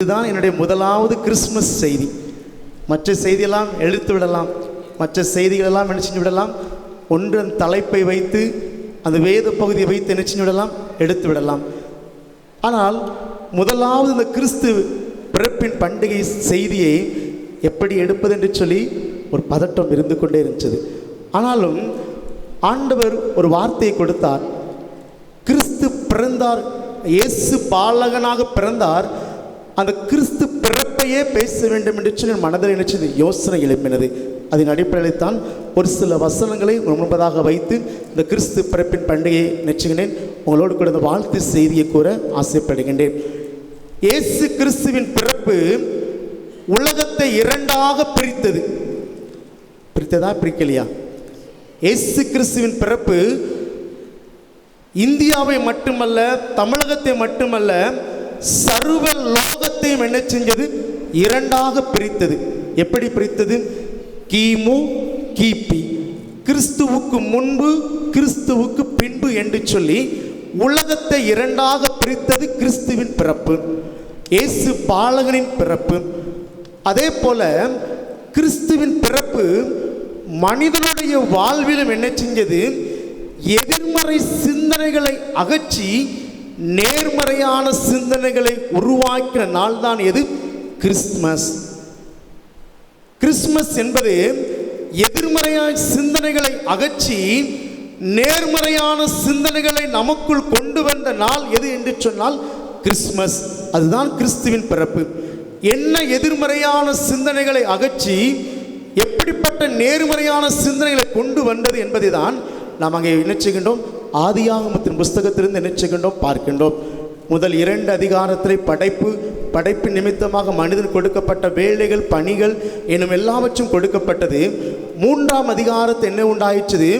இதுதான் என்னுடைய முதலாவது கிறிஸ்மஸ் செய்தி. மற்ற செய்தியெல்லாம் எழுத்து விடலாம், மற்ற செய்திகளெல்லாம் என்ன செஞ்சு விடலாம், ஒன்று தலைப்பை வைத்து அந்த வேத பகுதியை வைத்து என்ன செஞ்சு விடலாம், எடுத்து விடலாம். ஆனால் முதலாவது இந்த கிறிஸ்து பிறப்பின் பண்டிகை செய்தியை எப்படி எடுப்பது என்று சொல்லி ஒரு பதட்டம் இருந்து கொண்டே இருந்துச்சு. ஆனாலும் ஆண்டவர் ஒரு வார்த்தையை கொடுத்தார். கிறிஸ்து பிறந்தார், இயேசு பாலகனாக பிறந்தார். அந்த கிறிஸ்து பிறப்பையே பேச வேண்டும் என்று சொல்லி மனதில் நினைச்சது, யோசனை எழுப்பினது. அதன் அடிப்படையில் தான் ஒரு சில வசனங்களை முன்பதாக வைத்து இந்த கிறிஸ்து பிறப்பின் பண்டிகையை நினைச்சுகின்றேன். உங்களோடு கூட இந்த வாழ்த்து செய்தியை கூற ஆசைப்படுகின்றேன். இயேசு கிறிஸ்துவின் பிறப்பு உலகத்தை இரண்டாக பிரித்தது. பிரித்ததா, பிரிக்கலையா? இயேசு கிறிஸ்துவின் பிறப்பு இந்தியாவை மட்டுமல்ல, தமிழகத்தை மட்டுமல்ல, சர்வ லோகத்தையும் என்ன செஞ்சது, இரண்டாக பிரித்தது. எப்படி பிரித்தது? கிமு கிபி, கிறிஸ்துவுக்கு முன்பு கிறிஸ்துவுக்கு பின்பு என்று சொல்லி உலகத்தை இரண்டாக பிரித்தது கிறிஸ்துவின் பிறப்பு, இயேசு பாலகனின் பிறப்பு. அதே போல கிறிஸ்துவின் பிறப்பு மனிதனுடைய வாழ்விலும் என்ன செஞ்சது, எதிர்மறை சிந்தனைகளை அகற்றி நேர்மறையான சிந்தனைகளை உருவாக்கின நாள் தான் எது? கிறிஸ்துமஸ். கிறிஸ்துமஸ் என்பது எதிர்மறையான சிந்தனைகளை அகற்றி நேர்மறையான சிந்தனைகளை நமக்குள் கொண்டு வந்த நாள் எது என்று சொன்னால் கிறிஸ்துமஸ். அதுதான் கிறிஸ்துவின் பிறப்பு. என்ன எதிர்மறையான சிந்தனைகளை அகற்றி எப்படிப்பட்ட நேர்மறையான சிந்தனைகளை கொண்டு வந்தது என்பதை தான் நாம் அங்கே நினைச்சுகின்றோம். ஆதியாகமத்தின் புஸ்தகத்திலிருந்து நினைச்சுகின்றோம், பார்க்கின்றோம். முதல் 2 அதிகாரத்தில் படைப்பு நிமித்தமாக மனிதன் கொடுக்கப்பட்ட வேலைகள், பணிகள் எனும் எல்லாவற்றும் கொடுக்கப்பட்டது. 3ஆம் அதிகாரத்தில் என்ன உண்டாயிற்று?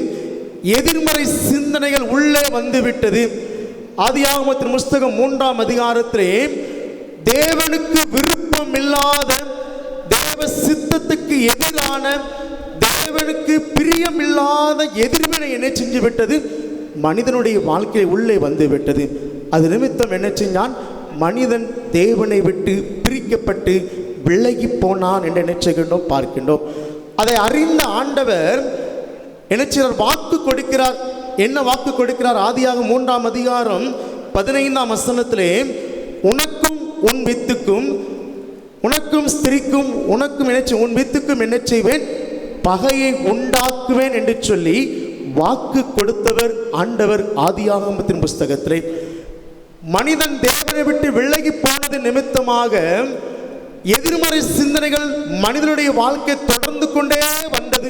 எதிர்மறை சிந்தனைகள் உள்ளே வந்துவிட்டது. ஆதியாகமத்தின் புஸ்தகம் 3ஆம் அதிகாரத்திலே தேவனுக்கு விருப்பம் இல்லாத, தேவ சித்தத்துக்கு எதிரான, தேவனுக்கு பிரியமில்லாத எதிர்வினை என்ன செஞ்சு விட்டது, மனிதனுடைய வாழ்க்கை உள்ளே வந்து விட்டது. அது நிமித்தம் என்ன செஞ்சான், மனிதன் தேவனை விட்டு பிரிக்கப்பட்டு விலகி போனான் என்று நினைச்சுகின்றோம், பார்க்கின்றோம். அதை அறிந்த ஆண்டவர் என்ன செய்றார், வாக்கு கொடுக்கிறார். என்ன வாக்கு கொடுக்கிறார்? ஆதியாக 3ஆம் அதிகாரம் 15ஆம் வசனத்திலே, உனக்கும் உன் வித்துக்கும், உனக்கும் ஸ்திரிக்கும் உனக்கும் என்ன, உன் வித்துக்கும் என்ன செய்வேன், பகையை உண்டாக்குவேன் என்று சொல்லி வாக்கு கொடுத்தவர் ஆண்டவர். ஆதியாகமத்தின் புஸ்தகத்திலே மனிதன் தேவனை விட்டு விலகி போனது நிமித்தமாக எதிர்மறை சிந்தனைகள் மனிதனுடைய வாழ்க்கை தொடர்ந்து கொண்டே வந்தது.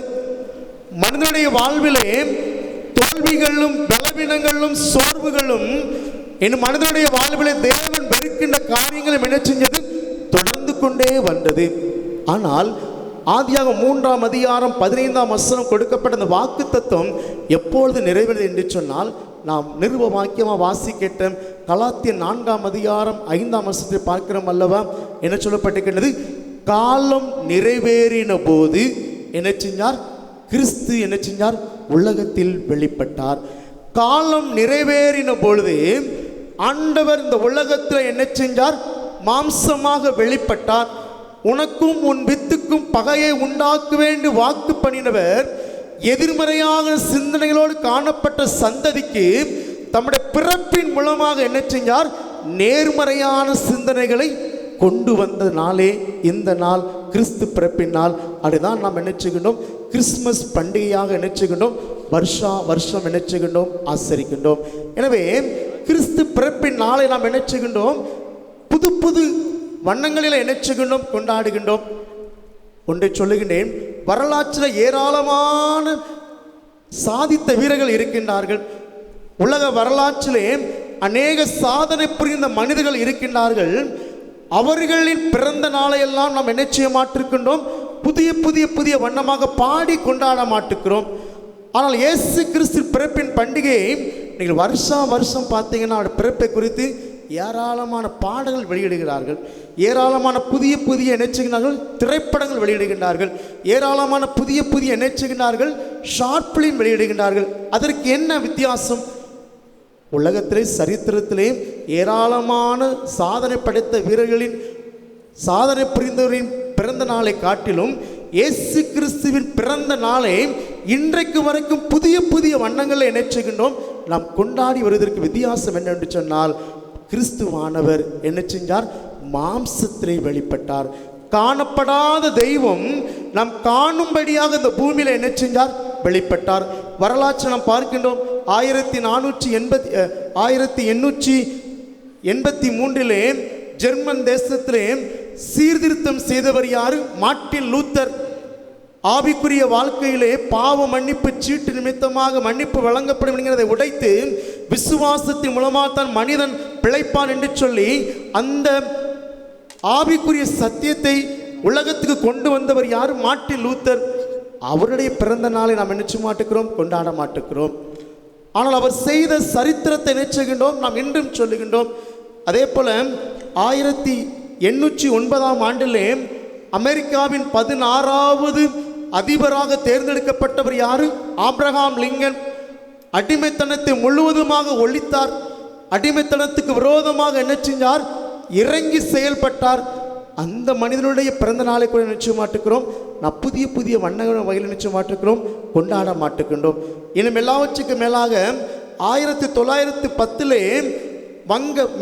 மனிதனுடைய வாழ்விலே தோல்விகளும் பலவீனங்களும் சோர்வுகளும் என் மனிதனுடைய வாழ்விலே தேவன் வெறுக்கின்ற காரியங்களும் என்ன செஞ்சது, தொடர்ந்து கொண்டே வந்தது. ஆனால் ஆதியாக 3ஆம் அதிகாரம் 15ஆம் வசனம் கொடுக்கப்பட்ட அந்த வாக்கு தத்துவம் எப்பொழுது நிறைவேறது என்று சொன்னால், நாம் நிருப வாக்கியமாக வாசிக்கிட்ட கலாத்தியர் 4ஆம் அதிகாரம் 5ஆம் வசனத்தை பார்க்கிறோம் அல்லவா? என்ன சொல்லப்பட்டிருக்கின்றது? காலம் நிறைவேறின போது என்ன செஞ்சார், கிறிஸ்து என்ன செஞ்சார், உலகத்தில் வெளிப்பட்டார். காலம் நிறைவேறின பொழுது ஆண்டவர் இந்த உலகத்தில் என்ன செஞ்சார், மாம்சமாக வெளிப்பட்டார். உனக்கும் உன் வித்துக்கும் பகையை உண்டாக்குவேன் என்று வாக்கு பண்ணினவர் எதிர்மறையான சிந்தனைகளோடு காணப்பட்ட சந்ததிக்கு தம்முடைய பிறப்பின் மூலமாக என்ன செஞ்சார், நேர்மறையான சிந்தனைகளை கொண்டு வந்த நாளே இந்த நாள், கிறிஸ்து பிறப்பின் நாள். அதுதான் நாம் நினைச்சுக்கின்றோம், கிறிஸ்துமஸ் பண்டிகையாக நினைச்சுக்கின்றோம், வருஷம் நினைச்சுக்கின்றோம், ஆசரிக்கின்றோம். எனவே கிறிஸ்து பிறப்பின் நாளை நாம் நினைச்சுக்கின்றோம், புது புது வண்ணங்களில் நினைச்சுக்கின்றோம், கொண்டாடுகின்றோம். ஒன்றை சொல்லுகின்றேன், வரலாற்றில் ஏராளமான சாதித்த வீரர்கள் இருக்கின்றார்கள். உலக வரலாற்றிலே அநேக சாதனை புரிந்த மனிதர்கள் இருக்கின்றார்கள். அவர்களின் பிறந்த நாளையெல்லாம் நாம் என்ன செய்ய மாட்டிருக்கின்றோம், புதிய புதிய புதிய வண்ணமாக பாடி கொண்டாட மாட்டுக்கிறோம். ஆனால் இயேசு கிறிஸ்து பிறப்பின் பண்டிகையை நீங்கள் வருஷம் பார்த்தீங்கன்னா அவருடைய பிறப்பை குறித்து ஏராளமான பாடல்கள் வெளியிடுகிறார்கள், ஏராளமான புதிய புதிய நினைச்சுகிறார்கள், திரைப்படங்கள் வெளியிடுகின்றார்கள், ஏராளமான புதிய புதிய நினைச்சுகிறார்கள், ஷார்ட் பிலிம் வெளியிடுகின்றார்கள். அதற்கு என்ன வித்தியாசம்? உலகத்திலே சரித்திரத்திலே ஏராளமான சாதனை படைத்த வீரர்களின் சாதனை புரிந்தவரின் பிறந்த நாளை காட்டிலும் இயேசு கிறிஸ்துவின் பிறந்த நாளை இன்றைக்கு வரைக்கும் புதிய புதிய வண்ணங்களை நினைச்சுகின்றோம். நாம் கொண்டாடி வருவதற்கு வித்தியாசம் என்னென்று சொன்னால், கிறிஸ்துவானவர் என்ன செஞ்சார்? மாம்சத்திலே வெளிப்பட்டார். காணப்படாத தெய்வம் நாம் காணும்படியாக இந்த பூமியில் என்ன செஞ்சார்? வெளிப்பட்டார். வரலாற்று நாம் பார்க்கின்றோம். 1883 ஜெர்மன் தேசத்திலே சீர்திருத்தம் செய்தவர் யாரு? Martin Luther. ஆவிக்குரிய வாழ்க்கையிலே பாவ மன்னிப்பு சீட்டு நிமித்தமாக மன்னிப்பு வழங்கப்படும் என்கிறதை உடைத்து விசுவாசத்தின் மூலமாக தான் மனிதன் பிழைப்பான் என்று சொல்லி அந்த ஆவிக்குரிய சத்தியத்தை உலகத்துக்கு கொண்டு வந்தவர் யார்? Martin Luther. அவருடைய பிறந்த நாளை நாம் நினைச்சு மாட்டுக்கிறோம், கொண்டாட மாட்டுக்கிறோம். ஆனால் அவர் செய்த சரித்திரத்தை நினைச்சுகின்றோம், நாம் இன்றும் சொல்லுகின்றோம். அதே போல 1809 அமெரிக்காவின் 16வது அதிபராக தேர்ந்தெடுக்கப்பட்டவர் யாரு? Abraham Lincoln. அடிமைத்தனத்தை முழுவதுமாக ஒழித்தார். அடிமைத்தனத்துக்கு விரோதமாக என்ன செஞ்சார்? இறங்கி செயல்பட்டார். அந்த மனிதனுடைய பிறந்த நாளை கூட நினைச்சு மாட்டுக்கிறோம். நான் புதிய புதிய வண்ண வகையில் நினைச்சு மாட்டுக்கிறோம், கொண்டாட மாட்டுக்கின்றோம். இன்னும் எல்லாவற்றுக்கும் மேலாக 1910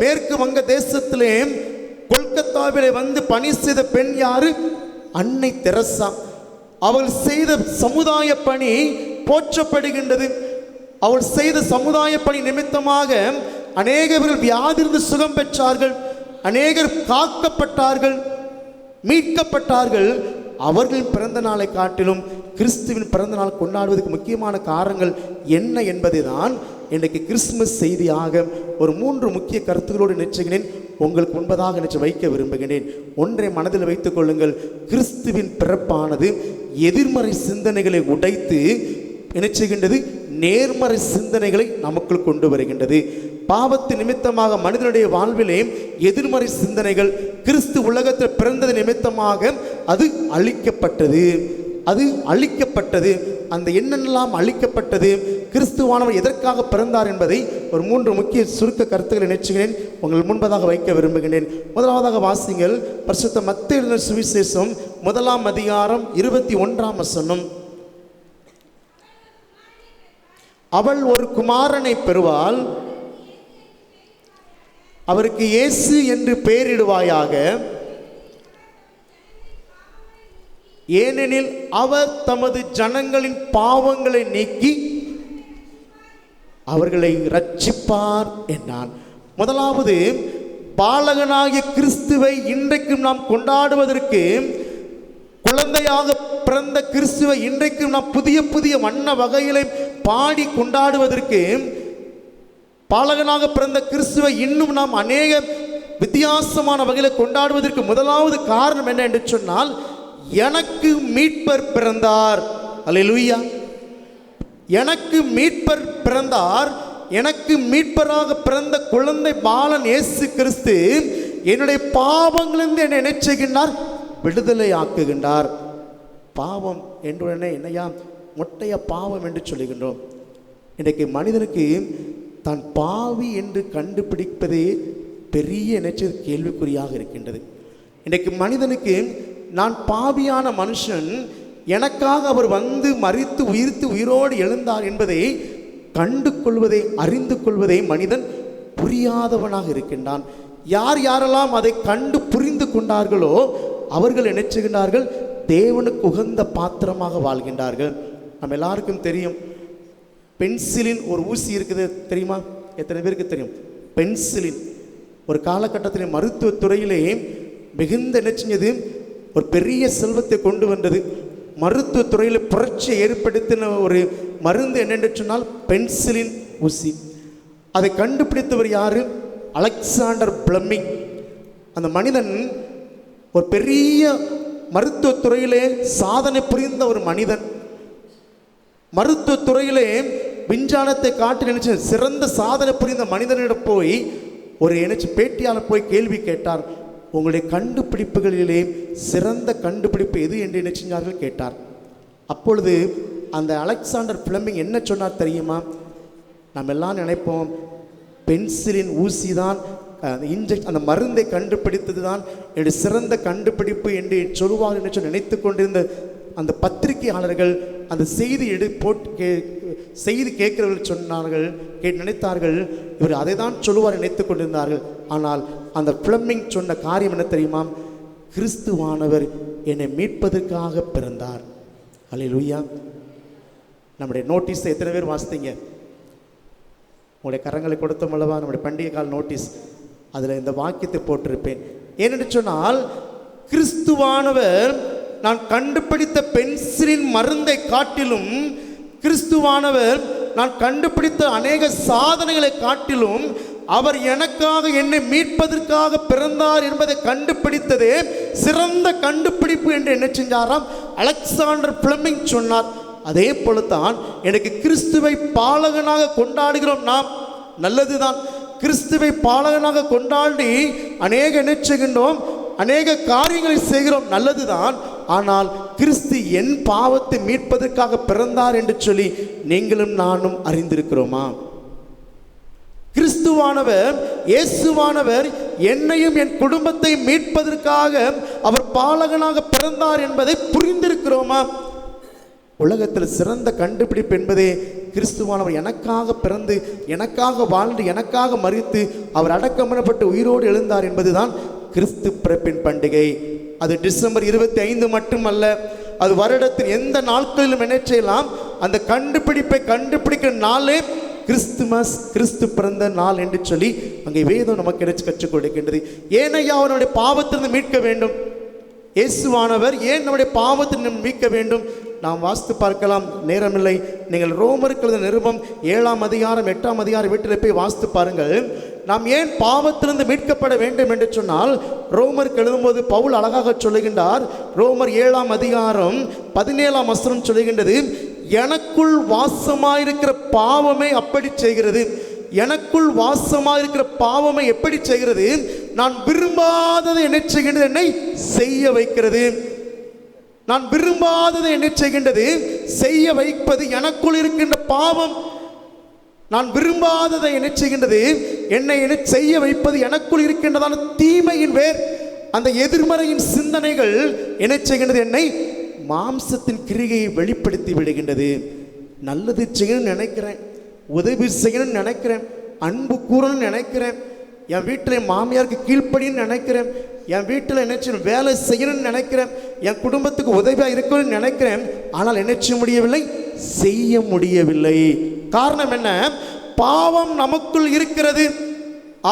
மேற்கு வங்க தேசத்திலே கொல்கத்தாவிலே வந்து பணி செய்த பெண் யாரு? அன்னை தெரசா. அவள் செய்த சமுதாய பணி போற்றப்படுகின்றது. அவள் செய்த சமுதாய பணி நிமித்தமாக அநேகர்கள் வியாதிருந்து சுகம் பெற்றார்கள், அநேகர் காக்கப்பட்டார்கள், மீட்கப்பட்டார்கள். அவர்களின் பிறந்த நாளை காட்டிலும் கிறிஸ்துவின் பிறந்த நாள் கொண்டாடுவதற்கு முக்கியமான காரணங்கள் என்ன என்பதை தான் இன்றைக்கு கிறிஸ்துமஸ் செய்தியாக ஒரு 3 முக்கிய கருத்துக்களோடு நினைச்சுகிறேன், உங்களுக்கு முன்பதாக நினைச்சு வைக்க விரும்புகிறேன். ஒன்றை மனதில் வைத்துக் கொள்ளுங்கள். கிறிஸ்துவின் பிறப்பானது எதிர்மறை சிந்தனைகளை உடைத்து நினைச்சுகின்றது, நேர்மறை சிந்தனைகளை நமக்குள் கொண்டு வருகின்றது. பாவத்து நிமித்தமாக மனிதனுடைய வாழ்விலே எதிர்மறை சிந்தனைகள், கிறிஸ்து உலகத்தில் பிறந்தது நிமித்தமாக அது அழிக்கப்பட்டது. அந்த என்னென்னலாம் அழிக்கப்பட்டது, கிறிஸ்துவானவர் எதற்காக பிறந்தார் என்பதை ஒரு 3 முக்கிய சுருக்க கருத்துக்களை நினைச்சுகிறேன், உங்கள் முன்பதாக வைக்க விரும்புகிறேன். முதலாவதாக வாசிங்கள், பரிசுத்த மத்தேயு எழுதின சுவிசேஷம் 1ஆம் அதிகாரம் 21ஆம் வசனம். அவள் ஒரு குமாரனை பெறுவாள், அவருக்கு இயேசு என்று பெயரிடுவாயாக, ஏனெனில் அவர் தமது ஜனங்களின் பாவங்களை நீக்கி அவர்களை இரட்சிப்பார் என்றான். முதலாவது, பாலகனாகிய கிறிஸ்துவை இன்றைக்கும் நாம் கொண்டாடுவதற்கு, குழந்தையாக பிறந்த கிறிஸ்துவை இன்றைக்கும் நாம் புதிய புதிய வண்ண வகைகளை பாடி கொண்டாடுவதற்கு, பாலகனாக பிறந்த கிறிஸ்துவை இன்னும் நாம் அநேக வித்தியாசமான வகையில் கொண்டாடுவதற்கு முதலாவது காரணம் என்ன என்று சொன்னால், எனக்கு மீட்பர் பிறந்தார். அல்லேலூயா. எனக்கு மீட்பர் பிறந்தார். எனக்கு மீட்பராக பிறந்த குழந்தை பாலன் இயேசு கிறிஸ்து என்னுடைய பாவங்களிலிருந்து என்னை என்ன செய்கின்றார்? விடுதலை ஆக்குகின்றார். பாவம் என்றுடனே என்னையா மொட்டைய பாவம் என்று சொல்லுகின்றோம். இன்றைக்கு மனிதனுக்கு தான் பாவி என்று கண்டுபிடிப்பதே பெரிய நினைச்ச கேள்விக்குறியாக இருக்கின்றது. இன்றைக்கு மனிதனுக்கு நான் பாவியான மனுஷன், எனக்காக அவர் வந்து மரித்து உயிர்த்து உயிரோடு எழுந்தார் என்பதை கண்டு கொள்வதை, அறிந்து கொள்வதை மனிதன் புரியாதவனாக இருக்கின்றான். யாரெல்லாம் அதை கண்டு புரிந்து கொண்டார்களோ அவர்கள் நினைச்சுகின்றார்கள் தேவனுக்கு உகந்த பாத்திரமாக வாழ்கின்றார்கள். நம்ம எல்லாருக்கும் தெரியும், பென்சிலின் ஒரு ஊசி இருக்குது தெரியுமா? எத்தனை பேருக்கு தெரியும்? பென்சிலின் ஒரு காலகட்டத்தில் மருத்துவத்துறையிலே மிகுந்த நினைச்சது, ஒரு பெரிய செல்வத்தை கொண்டு வந்தது. மருத்துவத்துறையில் புரட்சியை ஏற்படுத்தின ஒரு மருந்து என்னென்று சொன்னால் பென்சிலின் ஊசி. அதை கண்டுபிடித்தவர் யாரு? Alexander Fleming. அந்த மனிதன் ஒரு பெரிய மருத்துவத்துறையிலே சாதனை புரிந்த ஒரு மனிதன். மருத்துவத்துறையிலே விஞ்ஞானத்தை காட்டி நினைச்ச சிறந்த சாதனை புரிந்த மனிதனிடம் போய் ஒரு பேட்டியாளர் போய் கேள்வி கேட்டார். உங்களுடைய கண்டுபிடிப்புகளிலே சிறந்த கண்டுபிடிப்பு எது என்று நினைச்சார்கள் கேட்டார். அப்பொழுது அந்த அலெக்சாண்டர் பிளமிங் என்ன சொன்னார் தெரியுமா? நம்ம எல்லாம் நினைப்போம் பென்சிலின் ஊசி தான் அந்த மருந்தை கண்டுபிடித்தது தான் என்னுடைய சிறந்த கண்டுபிடிப்பு என்று சொல்லுவார் என்று சொல்லி நினைத்து கொண்டிருந்த அந்த பத்திரிகையாளர்கள் அந்த செய்தி செய்தி கேட்கிறவர்கள் சொன்னார்கள், நினைத்தார்கள் இவர் அதை தான் சொல்லுவார் நினைத்து கொண்டிருந்தார்கள். ஆனால் அந்த பிளம்பிங் சொன்ன காரியம் என்ன தெரியுமா? கிறிஸ்துவானவர் என்னை மீட்பதற்காக பிறந்தார். அல்லேலூயா. நம்முடைய நோட்டீஸை எத்தனை பேர் வாசித்தீங்க? உங்களுடைய கரங்களை கொடுத்தோம் அல்லவா? நம்முடைய பண்டிகை கால நோட்டீஸ், அதில் இந்த வாக்கியத்தை போட்டிருப்பேன். ஏனென்று சொன்னால், கிறிஸ்துவானவர் நான் கண்டுபிடித்த பென்சிலின் மருந்தை காட்டிலும், கிறிஸ்துவானவர் நான் கண்டுபிடித்த அநேக சாதனைகளை காட்டிலும், அவர் எனக்காக என்னை மீட்பதற்காக பிறந்தார் என்பதை கண்டுபிடித்ததே சிறந்த கண்டுபிடிப்பு என்று என்ன செஞ்சாராம் அலெக்சாண்டர் பிளமிங் சொன்னார். அதே போலத்தான் எனக்கு கிறிஸ்துவை பாலகனாக கொண்டாடுகிறோம். நாம் நல்லதுதான், கிறிஸ்துவை பாலகனாக கொண்டாடி அநேக என்ன செய்கின்றோம், அநேக காரியங்களை செய்கிறோம், நல்லதுதான். ஆனால் கிறிஸ்து என் பாவத்தை மீட்பதற்காக பிறந்தார் என்று சொல்லி நீங்களும் நானும் அறிந்திருக்கிறோமா? கிறிஸ்துவானவர், இயேசுவானவர் என்னையும் என் குடும்பத்தை மீட்பதற்காக அவர் பாலகனாக பிறந்தார் என்பதை புரிந்திருக்கிறோமா? உலகத்தில் சிறந்த கண்டுபிடிப்பு என்பதே கிறிஸ்துவானவர் எனக்காக பிறந்து, எனக்காக வாழ்ந்து, எனக்காக மரித்து, அவர் அடக்கம் பண்ணப்பட்டு உயிரோடு எழுந்தார் என்பதுதான் கிறிஸ்து பிறப்பின் பண்டிகை. அது டிசம்பர் 25 மட்டுமல்ல, அது வருடத்தின் எந்த நாட்களிலும் என்ன செய்யலாம். அந்த கண்டுபிடிப்பை கண்டுபிடிக்கிற நாளே கிறிஸ்துமஸ், கிறிஸ்து பிறந்த நாள் என்று சொல்லி அங்கே வேதம் நமக்கு நினைச்சு கற்றுக் கொடுக்கின்றது. ஏனையா அவனுடைய பாவத்திலிருந்து மீட்க வேண்டும்? இயேசுவானவர் ஏன் நம்முடைய பாவத்திலிருந்து மீட்க வேண்டும்? நாம் வாசித்து பார்க்கலாம், நேரமில்லை. நீங்கள் ரோமருக்கு எழுதின நிருபம் 7ஆம் அதிகாரம் 8ஆம் அதிகாரம் வீட்டில் போய் வாசித்து பாருங்கள். நாம் ஏன் பாவத்திலிருந்து மீட்கப்பட வேண்டும் என்று சொன்னால், ரோமருக்கு எழுதும்போது பவுல் அழகாக சொல்லுகின்றார். ரோமர் 7ஆம் அதிகாரம் 17ஆம் வசனம் சொல்லுகின்றது, எனக்குள் வாசமாயிருக்கிற பாவமே அப்படி செய்கிறது. எனக்குள் வாசமாயிருக்கிற பாவமே எப்படி செய்கிறது? நான் விரும்பாததை என்ன செய்கின்றது? என்னை செய்ய வைக்கிறது. நான் விரும்பாததை என்ன செய்கின்றது? செய்ய வைப்பது எனக்குள் இருக்கின்ற பாவம். நான் விரும்பாததை என்ன செய்கின்றது? என்னை செய்ய வைப்பது எனக்குள் இருக்கின்றதான தீமையின் வேர். அந்த எதிர்மறையின் சிந்தனைகள் என்ன செய்கின்றது? என்னை மாம்சத்தின் கிரிகையை வெளிப்படுத்தி விடுகின்றது. நல்லது செய்யணும்னு நினைக்கிறேன், உதவி செய்யணும்னு நினைக்கிறேன், அன்பு கூறணும்னு நினைக்கிறேன், என் வீட்டில் மாமியாருக்கு கீழ்ப்படின்னு நினைக்கிறேன், என் வீட்டில் என்ன வேலை செய்யணும்னு நினைக்கிறேன், என் குடும்பத்துக்கு உதவியாக இருக்கணும்னு நினைக்கிறேன். ஆனால் என்ன செய்ய முடியவில்லை? செய்ய முடியவில்லை. காரணம் என்ன? பாவம் நமக்குள் இருக்கிறது.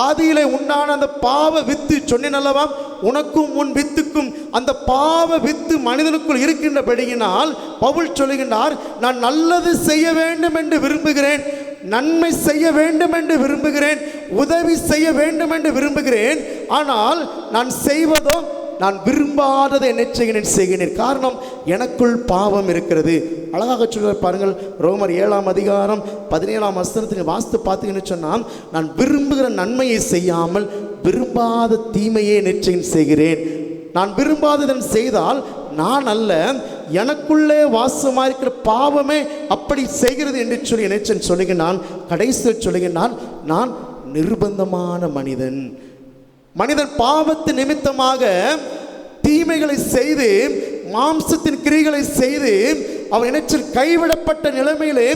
ஆதியிலே உண்டான அந்த பாவ வித்து சொன்னேன் அல்லவா, உனக்கும் உன் வித்துக்கும் அந்த பாவ வித்து மனிதனுக்குள் இருக்கின்றபடியினால் பவுல் சொல்லுகின்றார், நான் நல்லது செய்ய வேண்டும் என்று விரும்புகிறேன், நன்மை செய்ய வேண்டும் என்று விரும்புகிறேன், உதவி செய்ய வேண்டும் என்று விரும்புகிறேன். ஆனால் நான் செய்வதோ நான் விரும்பாததை என்ன செய்கிறேன். காரணம், எனக்குள் பாவம் இருக்கிறது. அழகாக சொல்ல பாருங்கள், ரோமர் 7ஆம் அதிகாரம் 17ஆம் வசனத்தில் வாசித்து பார்த்தீங்கன்னு சொன்னால், நான் விரும்புகிற நன்மையை செய்யாமல் விரும்பாத தீமையே நிச்சயம் செய்கிறேன். நான் விரும்பாததன் செய்தால் நான் அல்ல, எனக்குள்ளே வாசமாயிருக்கிற பாவமே அப்படி செய்கிறது என்று சொல்லி நினைச்சேன் சொல்லுகிறான். கடைசியில் சொல்லுகிறான், நான் நிர்பந்தமான மனிதன். மனிதன் பாவத்து நிமித்தமாக தீமைகளை செய்து, மாம்சத்தின் கிரிகளை செய்து, அவன் நினைச்சல் கைவிடப்பட்ட நிலைமையிலே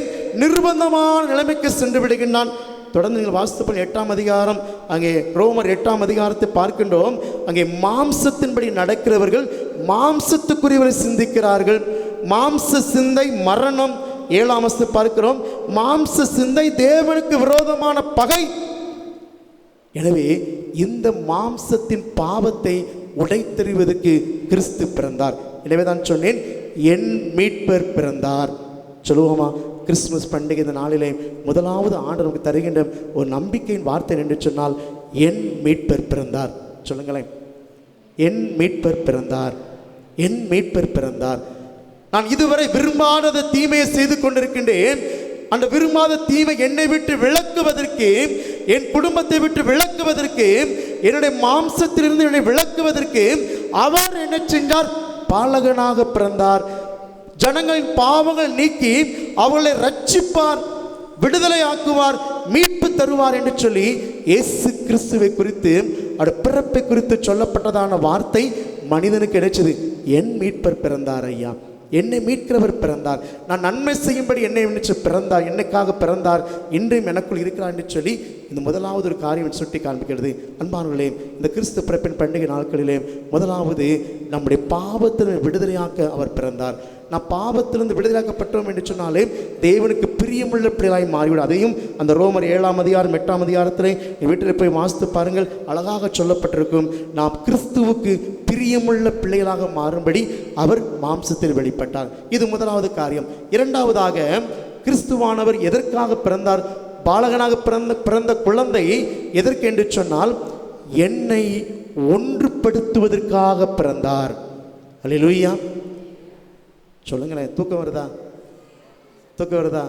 நிர்பந்தமான நிலைமைக்கு சென்று விடுகின்றான். தொடர்ந்து நீங்கள் வாசித்து 8ஆம் அதிகாரம், அங்கே ரோமர் 8ஆம் அதிகாரத்தை பார்க்கின்றோம். அங்கே மாம்சத்தின்படி நடக்கிறவர்கள் மாம்சத்துக்குரியவரை சிந்திக்கிறார்கள். மாம்ச சிந்தை மரணம். 7ஆம் வசனத்தை பார்க்கிறோம், மாம்ச சிந்தை தேவனுக்கு விரோதமான பகை. எனவே இந்த மாம்சத்தின் பாவத்தை உடைத்தெறிவதற்கு கிறிஸ்து பிறந்தார். எனவே தான் சொன்னேன், என் மீட்பர் பிறந்தார். சொல்லுவோமா? கிறிஸ்துமஸ் பண்டிகை இந்த நாளிலே முதலாவது ஆண்டு நமக்கு தருகின்ற ஒரு நம்பிக்கையின் வார்த்தை என்று சொன்னால், என் மீட்பர் பிறந்தார். சொல்லுங்களேன், என் மீட்பர் பிறந்தார், என் மீட்பர் பிறந்தார். நான் இதுவரை விரும்பாத தீமையை செய்து கொண்டிருக்கின்றேன். அந்த விரும்பாத தீமை என்னை விட்டு விலக்குவதற்கு, என் குடும்பத்தை விட்டு விலக்குவதற்கு, என்னுடைய மாம்சத்திலிருந்து என்னை விலக்குவதற்கு அவர் என்ன செஞ்சார்? பாலகனாக பிறந்தார். ஜனங்களின் பாவங்கள் நீக்கி அவர்களை ரட்சிப்பார், விடுதலை ஆக்குவார், மீட்பு தருவார் என்று சொல்லி இயேசு கிறிஸ்துவை குறித்து அவருடைய பிறப்பை குறித்து சொல்லப்பட்டதான வார்த்தை மனிதனுக்கு கிடைச்சது. என் மீட்பர் பிறந்தார் ஐயா, என்னை மீட்கிறவர் பிறந்தார், நான் நன்மை செய்யும்படி என்னை நினைச்சு பிறந்தார், என்னைக்காக பிறந்தார், இன்றையும் எனக்குள் இருக்கிறார் என்று சொல்லி இந்த முதலாவது ஒரு காரியம் சுட்டி காண்பிக்கிறது. அன்பானவர்களே, இந்த கிறிஸ்து பிறப்பின் பண்டிகை நாட்களிலே முதலாவது நம்முடைய பாவத்திலிருந்து விடுதலையாக்க அவர் பிறந்தார். நான் பாவத்திலிருந்து விடுதலையாக்கப்பட்டோம் என்று சொன்னாலே தேவனுக்கு பிரியமுள்ள பிள்ளைகளாய் மாறிவிடும். அதையும் அந்த ரோமர் 7ஆம் அதிகாரம் 8ஆம் அதிகாரத்திலே வீட்டில் போய் வாசித்து பாருங்கள், அழகாக சொல்லப்பட்டிருக்கும். நாம் கிறிஸ்துவுக்கு பிரியமுள்ள பிள்ளைகளாக மாறும்படி அவர் மாம்சத்தில் வெளிப்பட்டார். இது முதலாவது காரியம். இரண்டாவதாக, கிறிஸ்துவானவர் எதற்காக பிறந்தார்? பாலகனாக பிறந்த குழந்தை எதற்கு என்று சொன்னால் என்னை ஒன்றுபடுத்துவதற்காக பிறந்தார். அல்லேலூயா சொல்லுங்களேன். தூக்கம் வருதா? தூக்கம் வருதா?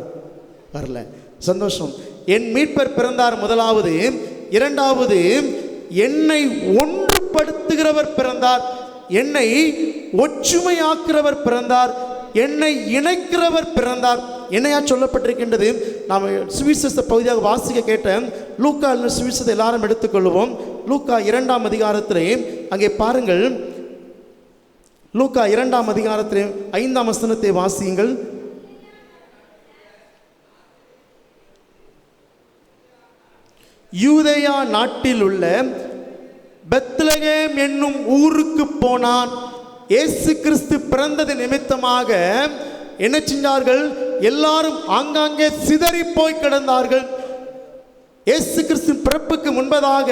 வரல, சந்தோஷம். என் மீட்பர் பிறந்தார் முதலாவது. இரண்டாவது, என்னை ஒன்றுபடுத்துகிறவர் பிறந்தார், என்னை ஒற்றுமையாக்குறவர் பிறந்தார், என்னை இணைக்கிறவர் பிறந்தார். என்னையா சொல்லப்பட்டிருக்கின்றது? நாம் சுவிசேஷ பகுதியாக வாசிக்க கேட்டேன். லூக்கா சுவிசேஷத்தை எல்லாரும் எடுத்துக்கொள்வோம். லூக்கா 2ஆம் அதிகாரத்திலே அங்கே பாருங்கள். லூக்கா 2ஆம் அதிகாரத்திலே 5ஆம் வசனத்தை வாசியுங்கள். யூதேயா நாட்டில் உள்ள பெத்லகேம் என்னும் ஊருக்கு போனான். இயேசு கிறிஸ்து பிறந்தது நிமித்தமாக என்ன செஞ்சார்கள்? எல்லாரும் ஆங்காங்கே சிதறி போய் கிடந்தார்கள். இயேசு கிறிஸ்து பிறப்புக்கு முன்பதாக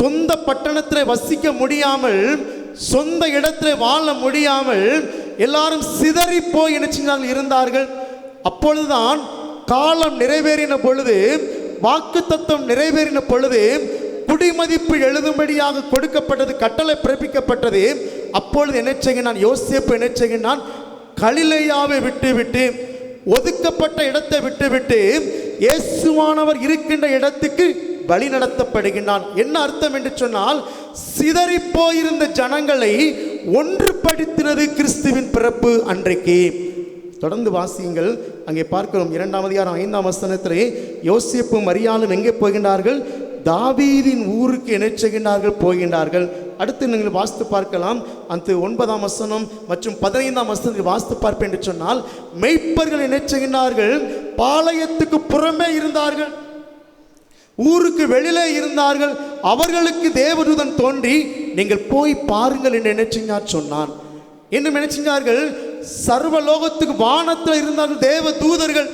சொந்த பட்டணத்தில் வசிக்க முடியாமல், சொந்த இடத்துல வாழ முடியாமல் எல்லாரும் சிதறி போய் என்ன செஞ்சார்கள்? இருந்தார்கள். அப்பொழுதுதான் காலம் நிறைவேறின பொழுது, வாக்கு தத்துவம் நிறைவேறின பொழுது குடிமதிப்பு எழுதும்படியாக கொடுக்கப்பட்டது, கட்டளை பிறப்பிக்கப்பட்டது. அப்பொழுது என்ன செய்கிறான்? யோசேப்பு என்ன செய்கிறான்? கலிலேயாவை விட்டுவிட்டு, ஒதுக்கப்பட்ட இடத்தை விட்டுவிட்டு இயேசுவானவர் இருக்கின்ற இடத்துக்கு வழி நடத்தப்படுகின்றான். என்ன அர்த்தம் என்று சொன்னால், சிதறி போயிருந்த ஜனங்களை ஒன்றுபடுத்தினது கிறிஸ்துவின் பிறப்பு அன்றைக்கு. தொடர்ந்து வாசியுங்கள். அங்கே பார்க்கிறோம் 2ஆம் அதிகாரம் 5ஆம் வசனத்திலே யோசேப்பும் மரியாளும் எங்கே போகின்றார்கள்? தாவீதின் ஊருக்கு என்ன செய்கின்றார்கள்? போகின்றார்கள். அடுத்து நீங்கள் வாசித்து பார்க்கலாம். அந்த 9ஆம் வசனம் மற்றும் 15ஆம் வசனத்தில் வாசித்து பார்ப்பேன் என்று சொன்னால், மெய்ப்பர்கள் என்ன செய்கின்றார்கள்? பாளையத்துக்கு புறமே இருந்தார்கள், ஊருக்கு வெளியிலே இருந்தார்கள். அவர்களுக்கு தேவதூதன் தோன்றி நீங்கள் போய் பாருங்கள் என்று என்ன செஞ்சார் சொன்னான். என்று நினைச்சார்கள். சர்வலோகத்துக்கு வானத்தில் இருந்தார்கள் தேவதூதர்கள்.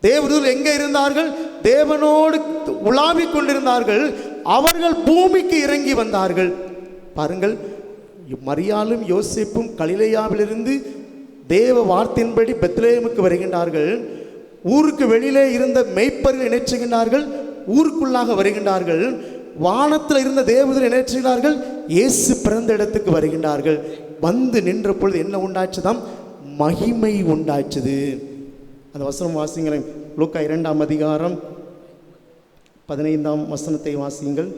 தேவதூதர்கள் எங்கே இருந்தார்கள்? தேவனோடு உலாவிக் கொண்டிருந்தார்கள். அவர்கள் பூமிக்கு இறங்கி வந்தார்கள். பாருங்கள், மரியாளும் யோசேப்பும் கலிலேயாவிலிருந்து தேவ வார்த்தையின்படி பெத்லகேமுக்கு வருகின்றார்கள். ஊருக்கு வெளியிலே இருந்த மெய்ப்பர்கள் நினைச்சுகின்றார்கள், ஊருக்குள்ளாக வருகின்றார்கள். வானத்தில் இருந்த தேவதூதர்கள் நினைச்சுகிறார்கள், இயேசு பிறந்த இடத்துக்கு வருகின்றார்கள். வந்து நின்ற பொழுது என்ன உண்டாச்சுதான்? மகிமை உண்டாச்சுது. அந்த வசனம் வாசிங்களேன். லூக்கா 2ஆம் அதிகாரம் 15ஆம் வசனத்தை வாசியுங்கள்.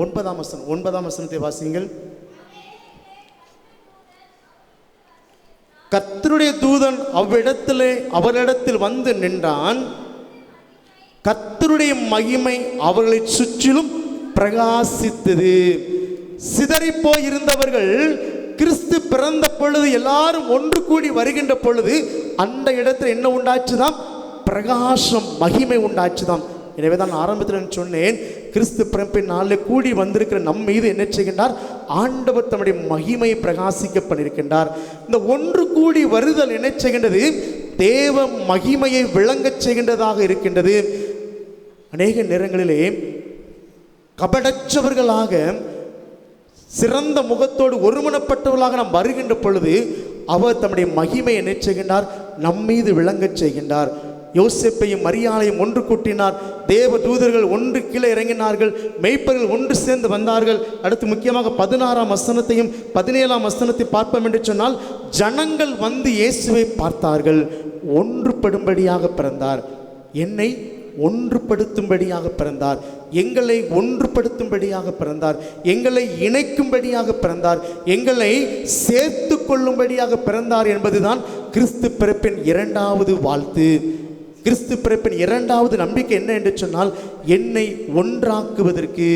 ஒன்பதாம் வசனத்தை வாசியுங்கள். கர்த்தருடைய தூதன் அவரிடத்தில் வந்து நின்றான். கர்த்தருடைய மகிமை அவர்களை சுற்றிலும் பிரகாசித்தது. சிதறி போயிருந்தவர்கள் கிறிஸ்து பிறந்த பொழுது எல்லாரும் ஒன்று கூடி வருகின்ற பொழுது அந்த இடத்துல என்ன உண்டாச்சுதான்? பிரகாசம், மகிமை உண்டாச்சுதான். எனவே தான் ஆரம்பத்தில் சொன்னேன், கிறிஸ்து பிறப்பின் நாளில் கூடி வந்திருக்கிற நம் மீது என்ன செய்கின்றார்? ஆண்டவர் தம்முடைய மகிமையை பிரகாசிக்க பண்ணியிருக்கின்றார். இந்த ஒன்று கூடி வருதல் என்ன செய்கின்றது? தேவ மகிமையை விளங்கச் செய்கின்றதாக இருக்கின்றது. அநேக நேரங்களிலே கபடற்றவர்களாக, சிறந்த முகத்தோடு ஒருமனப்பட்டவர்களாக நாம் வருகின்ற பொழுது அவர் தம்முடைய மகிமை என்ன செய்கின்றார்? நம்மீது விளங்கச் செய்கின்றார். யோசேப்பையும் மரியாளையும் ஒன்று கூட்டினார். தேவ தூதர்கள் ஒன்று கீழே இறங்கினார்கள். மெய்ப்பர்கள் ஒன்று சேர்ந்து வந்தார்கள். அடுத்து முக்கியமாக 16ஆம் வசனத்தையும் 17ஆம் வசனத்தை பார்ப்போம் என்று சொன்னால், ஜனங்கள் வந்து இயேசுவை பார்த்தார்கள். ஒன்றுபடும்படியாக பிறந்தார். என்னை ஒன்றுபடுத்தும்படியாக பிறந்தார். எங்களை ஒன்றுபடுத்தும்படியாக பிறந்தார். எங்களை இணைக்கும்படியாக பிறந்தார். எங்களை சேர்த்து கொள்ளும்படியாக பிறந்தார் என்பதுதான் கிறிஸ்து பிறப்பின் இரண்டாவது வாழ்த்து. கிறிஸ்து பிறப்பின் இரண்டாவது நம்பிக்கை என்ன என்று சொன்னால், என்னை ஒன்றாக்குவதற்கு.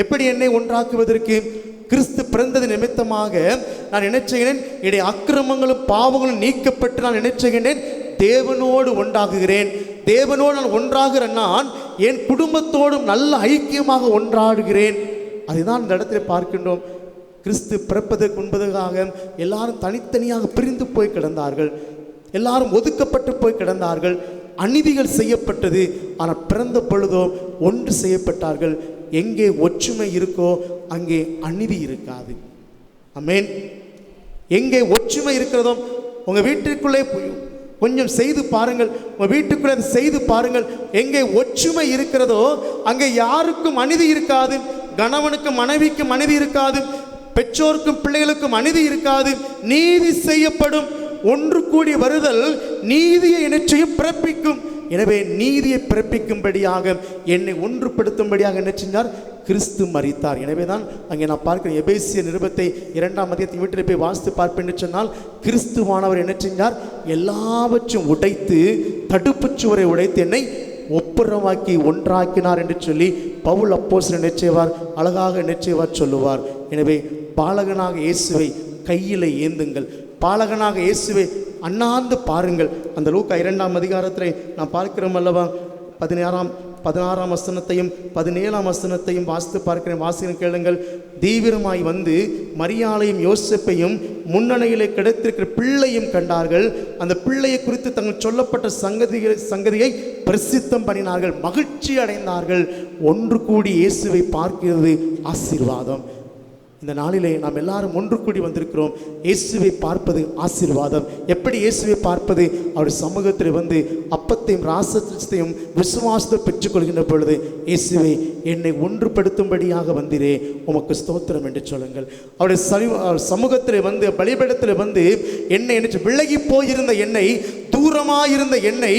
எப்படி என்னை ஒன்றாக்குவதற்கு? கிறிஸ்து பிறந்தது நிமித்தமாக நான் என்ன செய்கிறேன்? என்னுடைய அக்கிரமங்களும் பாவங்களும் நீக்கப்பட்டு நான் என்ன செய்கிறேன்? தேவனோடு ஒன்றாகுகிறேன். தேவனோடு நான் ஒன்றாகிற நான் என் குடும்பத்தோடும் நல்ல ஐக்கியமாக ஒன்றாடுகிறேன். அதுதான் இந்த இடத்துல பார்க்கின்றோம். கிறிஸ்து பிறப்பதற்கு முன்பதாக எல்லாரும் தனித்தனியாக பிரிந்து போய் கிடந்தார்கள். எல்லாரும் ஒதுக்கப்பட்டு போய் கிடந்தார்கள். அநீதிகள் செய்யப்பட்டது. ஆனால் பிறந்த பொழுதோ ஒன்று செய்யப்பட்டார்கள். எங்கே ஒற்றுமை இருக்கோ அங்கே அநீதி இருக்காது. ஆமென். எங்கே ஒற்றுமை இருக்கிறதோ, உங்கள் வீட்டிற்குள்ளே கொஞ்சம் செய்து பாருங்கள், உங்கள் வீட்டுக்குள்ளே செய்து பாருங்கள். எங்கே ஒற்றுமை இருக்கிறதோ அங்கே யாருக்கும் அநீதி இருக்காது. கணவனுக்கும் மனைவிக்கும் அநீதி இருக்காது. பெற்றோருக்கும் பிள்ளைகளுக்கும் அநீதி இருக்காது. நீதி செய்யப்படும். ஒன்று கூடி வருதல் நீதியை நிச்சயம் பிறப்பிக்கும். எனவே நீதியை பிறப்பிக்கும்படியாக, என்னை ஒன்றுபடுத்தும்படியாக என்ன செஞ்சார்? கிறிஸ்து மரித்தார். எனவே தான் அங்கே நான் பார்க்கிறேன், எபேசிய நிருபத்தை 2ஆம் அதிகாரத்தை வீட்டில் போய் வாசித்து பார்ப்பேன் சொன்னால், கிறிஸ்துவானவர் என்ன செஞ்சார்? எல்லாவற்றையும் உடைத்து, தடுப்பு சுவரை உடைத்து என்னை ஒப்புரவாக்கி ஒன்றாக்கினார் என்று சொல்லி பவுல் அப்போஸ்தலன் என்ன செய்வார்? அழகாக என்ன செய்வார்? சொல்லுவார். எனவே பாலகனாக இயேசுவை கையில் ஏந்துங்கள். பாலகனாக இயேசுவை அண்ணாந்து பாருங்கள். அந்த லூக்கா 2ஆம் அதிகாரத்தில் நான் பார்க்கிறோம் அல்லவா, 16ஆம் வசனத்தையும் 17ஆம் வசனத்தையும் வாசித்து பார்க்கிறேன். வாசிக்கிறேன், கேளுங்கள். தீவிரமாய் வந்து மரியாளையும் யோசேப்பையும் முன்னணியிலே கிடைத்திருக்கிற பிள்ளையும் கண்டார்கள். அந்த பிள்ளையை குறித்து தங்கள் சொல்லப்பட்ட சங்கதியை பிரசித்தம் பண்ணினார்கள். மகிழ்ச்சி அடைந்தார்கள். ஒன்று கூடி இயேசுவை பார்க்கிறது ஆசீர்வாதம். இந்த நாளிலே நாம் எல்லாரும் ஒன்று கூடி வந்திருக்கிறோம். இயேசுவை பார்ப்பது ஆசீர்வாதம். எப்படி இயேசுவை பார்ப்பது? அவருடைய சமூகத்தில் வந்து அப்பத்தையும் ராசத்தையும் விசுவாசத்தை பெற்றுக்கொள்கின்ற பொழுது, இயேசுவை என்னை ஒன்றுபடுத்தும்படியாக வந்திரே, உமக்கு ஸ்தோத்திரம் என்று சொல்லுங்கள். அவருடைய சமூகத்தில் வந்து, பலிபீடத்தில் வந்து என்னை விலகி போயிருந்த என்னை, தூரமாயிருந்த என்னை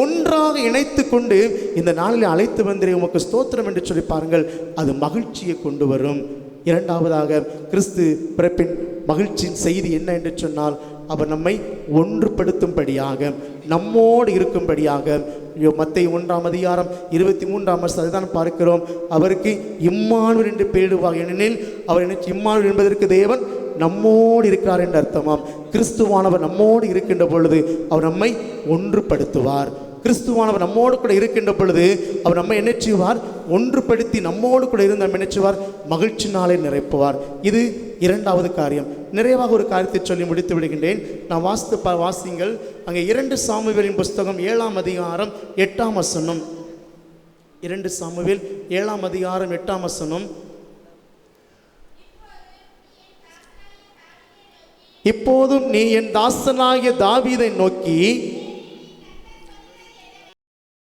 ஒன்றாக இணைத்து கொண்டு இந்த நாளில் அழைத்து வந்திரே, உமக்கு ஸ்தோத்திரம் என்று சொல்லி பாருங்கள். அது மகிழ்ச்சியை கொண்டு வரும். இரண்டாவதாக, கிறிஸ்து பிறப்பின் மகிழ்ச்சியின் செய்தி என்ன என்று சொன்னால், அவர் நம்மை ஒன்றுபடுத்தும்படியாக, நம்மோடு இருக்கும்படியாக. மத்தேயு 1ஆம் அதிகாரம் 23ஆம் வசனத்தை தான் பார்க்கிறோம். அவருக்கு இம்மானுவேல் என்று பெயரிடுவார். ஏனெனில் அவர் என்ன? இம்மானுவேல் என்பதற்கு தேவன் நம்மோடு இருக்கிறார் என்று அர்த்தமாம். கிறிஸ்துவானவர் நம்மோடு இருக்கின்ற பொழுது அவர் நம்மை ஒன்றுபடுத்துவார். கிறிஸ்துவானவர் நம்மோடு கூட இருக்கின்ற பொழுது அவர் நம்ம என்ன செய்வார்? ஒன்றுபடுத்தி நம்மோடு கூட இருந்து நம்ம என்ன செய்வார்? மகிழ்ச்சி நாளை நிறைப்புவார். இது இரண்டாவது காரியம். நிறைவாக ஒரு காரியத்தை சொல்லி முடித்து விடுகின்றேன். நான் வாசிங்கள். அங்கே 2 சாமுவேலின் புஸ்தகம் 7ஆம் அதிகாரம் 8ஆம் வசனம். 2 சாமுவேல் 7ஆம் அதிகாரம் 8ஆம் வசனம். இப்போதும் நீ என் தாசனாகிய தாவீதை நோக்கி